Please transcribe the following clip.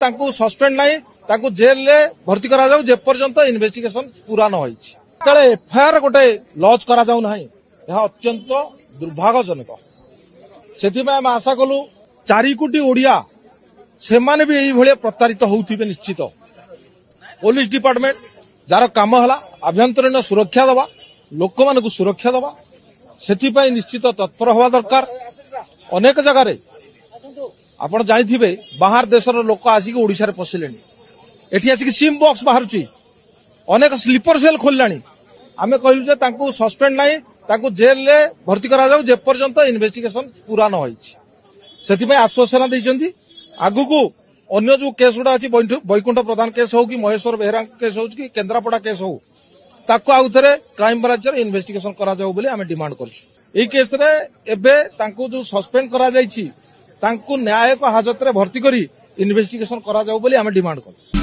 तांकु suspend नहीं तांकु jail ले भर्ती करा जाऊ जेपर्यंत इन्वेस्टिगेशन पूरा न होईछि तळे एफआईआर गोटे लॉन्च करा जाऊ नाही यह अत्यंत दुर्भाग्यजनक सेथिमे हम आशा कलु 4 कोटी ओडिया से माने भी यही भले प्रतारित होउथिबे निश्चित पुलिस डिपार्टमेंट जार काम हला आभ्यंतरीण सुरक्षा दवा लोक मानकु सुरक्षा दवा सेथिपाई निश्चित तत्पर हवा दरकार अनेक जगह आपण जानिथिबे बाहर देशर लोक आसिक ओडिसा रे पसिलेनी एठी आसिक सिम बॉक्स बाहरुची अनेक स्लीपर सेल खोललानी आमे कहलु जे तांकु सस्पेंड नाही तांकु जेल ले भर्ती करा जाऊ जेपर्यंत इन्वेस्टिगेशन पूरा न होईछि सेथिपाई आश्वासन दैचंती आगुकू अन्य जो केस गुड़ा अच्छी बैकुंठ प्रधान केस हो कि महेश्वर बेहरा केस हो कि केन्द्रापड़ा केस हो ताको आउ थे क्राइम ब्रांच इन्वेस्टिगेशन करा जाऊ बोली आमे डिमांड करछु एई केस रे एबे तांकु जो सस्पेंड करा जाईछि तांकु न्यायिक हाजत रे भर्ती करी इन्वेस्टिगेशन करा जाऊ बोली आमे डिमांड करछु।